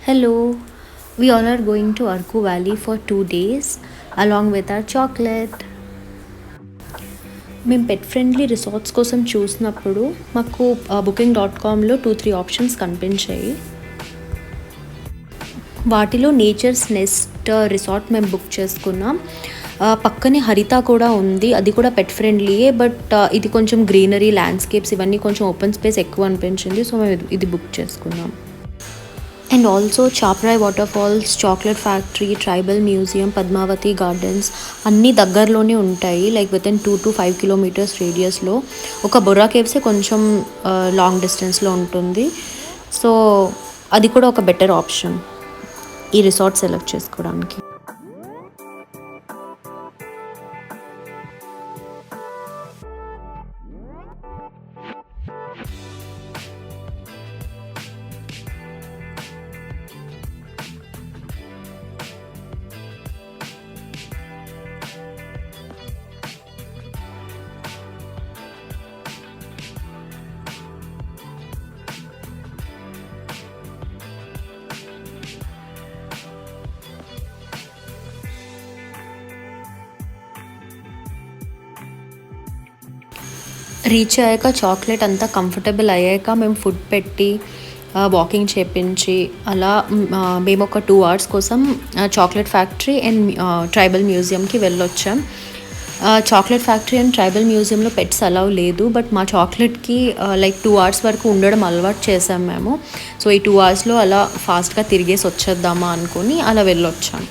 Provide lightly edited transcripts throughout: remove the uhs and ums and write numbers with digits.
Hello, we all are going to Arku Valley for 2 days along with our chocolate. మేము పెట్ friendly resorts కోసం చూసినప్పుడు మాకు booking.comలో 2-3 options కనిపించాయి. వాటిలో నేచర్స్ నెస్ట్ రిసార్ట్ మేము బుక్ చేసుకున్నాం. పక్కనే హరిత కూడా ఉంది, అది కూడా పెట్ ఫ్రెండ్లీయే. బట్ ఇది కొంచెం గ్రీనరీ, ల్యాండ్స్కేప్స్ ఇవన్నీ కొంచెం ఓపెన్ స్పేస్ ఎక్కువ అనిపించింది, సో మేము ఇది బుక్ చేసుకున్నాం. And also Chaparai water falls, chocolate factory, tribal museum, Padmavathi gardens అన్నీ దగ్గరలోనే ఉంటాయి. Like with in 2 to 5 kilometers రేడియస్లో. ఒక బొర్రా కేవ్సే కొంచెం లాంగ్ డిస్టెన్స్లో ఉంటుంది. సో అది కూడా ఒక బెటర్ ఆప్షన్ ఈ రిసార్ట్ సెలెక్ట్ చేసుకోవడానికి. రీచ్ అయ్యాక చాక్లెట్ అంతా కంఫర్టబుల్ అయ్యాక మేము ఫుడ్ పెట్టి వాకింగ్ చేపించి అలా మేము ఒక 2 hours కోసం చాక్లెట్ ఫ్యాక్టరీ అండ్ ట్రైబల్ మ్యూజియంకి వెళ్ళొచ్చాం. చాక్లెట్ ఫ్యాక్టరీ అండ్ ట్రైబల్ మ్యూజియంలో పెట్స్ అలౌ లేదు, బట్ మా చాక్లెట్కి లైక్ 2 hours వరకు ఉండడం అలవాటు చేసాం మేము. సో ఈ 2 hoursలో అలా ఫాస్ట్గా తిరిగేసి వచ్చేద్దామా అనుకుని అలా వెళ్ళొచ్చాం.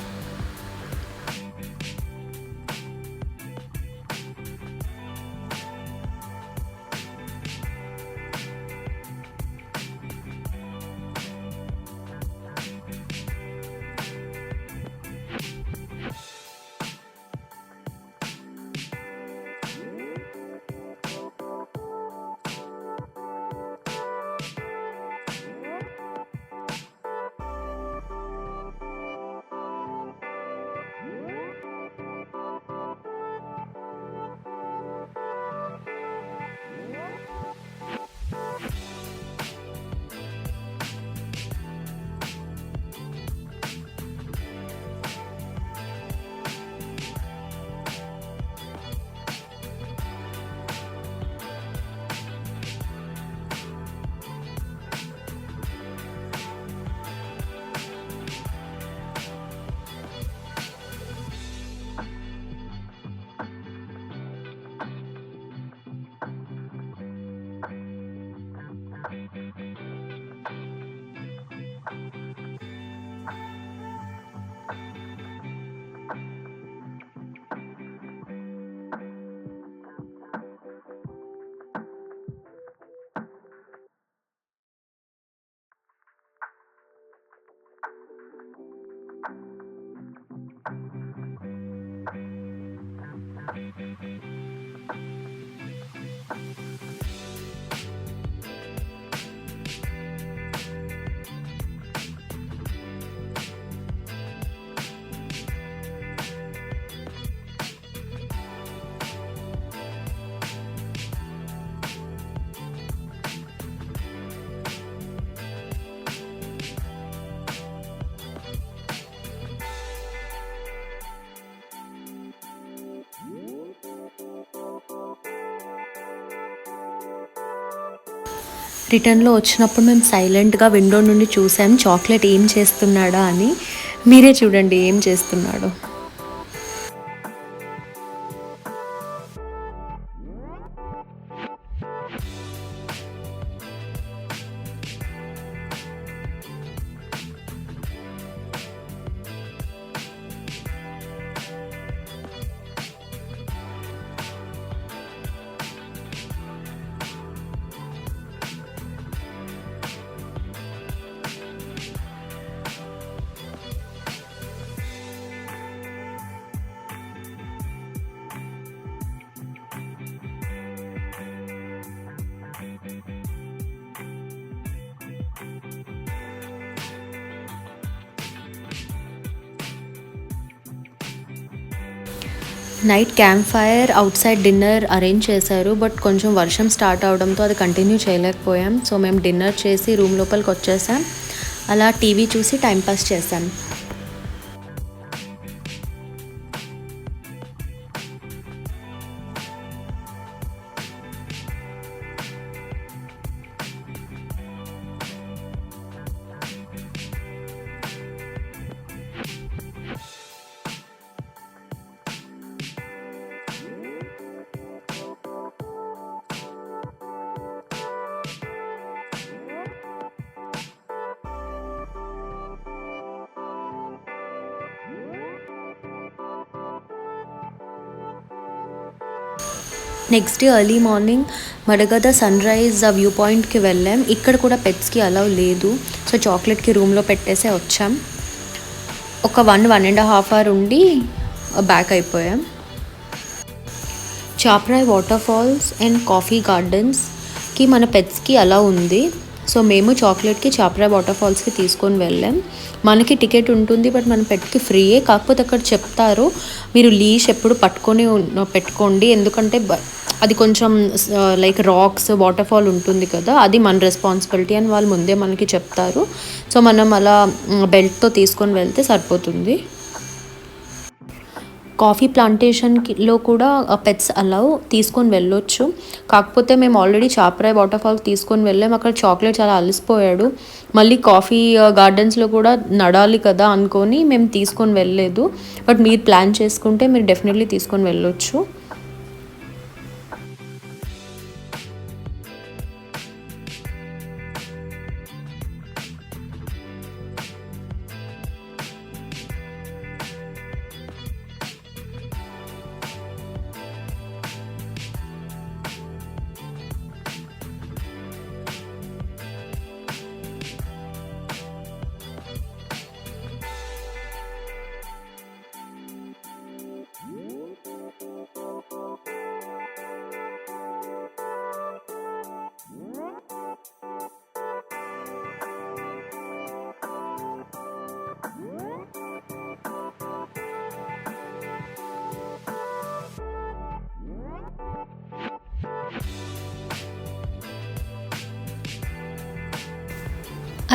రిటర్న్లో వచ్చినప్పుడు మేము సైలెంట్గా విండో నుండి చూసాం చాక్లెట్ ఏం చేస్తున్నాడా అని. మీరే చూడండి ఏం చేస్తున్నాడో. Night camp fire, out side dinner arrange చేశారు. బట్ కొంచెం వర్షం స్టార్ట్ అవడంతో అది కంటిన్యూ చేయలేకపోయాం. సో మేము డిన్నర్ చేసి రూమ్ లోపలికి వచ్చేసాం. అలా టీవీ చూసి టైంపాస్ చేశాను. Next day early morning Madagada sunrise view పాయింట్కి వెళ్ళాం. ఇక్కడ కూడా పెట్స్కి అలౌ లేదు. సో చాక్లెట్కి రూమ్లో పెట్టేసే వచ్చాం. ఒక 1.5 అవర్ ఉండి బ్యాక్ అయిపోయాం. Chaprai water falls and coffee గార్డెన్స్కి మన పెట్స్కి అలౌ ఉంది. సో మేము చాక్లెట్కి చాప్రాయ్ వాటర్ ఫాల్స్కి తీసుకొని వెళ్ళాం. మనకి టికెట్ ఉంటుంది, బట్ మన పెట్కి ఫ్రీయే. కాకపోతే అక్కడ చెప్తారు మీరు లీష్ ఎప్పుడు పెట్టుకోండి, ఎందుకంటే అది కొంచెం లైక్ రాక్స్ వాటర్ ఫాల్ ఉంటుంది కదా, అది మన రెస్పాన్సిబిలిటీ అని వాళ్ళు ముందే మనకి చెప్తారు. సో మనం అలా బెల్ట్తో తీసుకొని వెళ్తే సరిపోతుంది. కాఫీ ప్లాంటేషన్లో కూడా పెట్స్ అలౌ తీసుకొని వెళ్ళొచ్చు. కాకపోతే మేము ఆల్రెడీ చాప్రాయ్ వాటర్ ఫాల్ తీసుకొని వెళ్ళాం. అక్కడ చాక్లెట్ చాలా అలసిపోయాడు. మళ్ళీ కాఫీ గార్డెన్స్లో కూడా నడాలి కదా అనుకొని మేము తీసుకొని వెళ్ళలేదు. బట్ మీరు ప్లాన్ చేసుకుంటే మీరు డెఫినెట్లీ తీసుకొని వెళ్ళొచ్చు.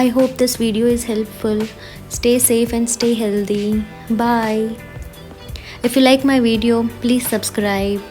I hope this video is helpful. Stay safe and stay healthy. Bye. If you like my video, please subscribe.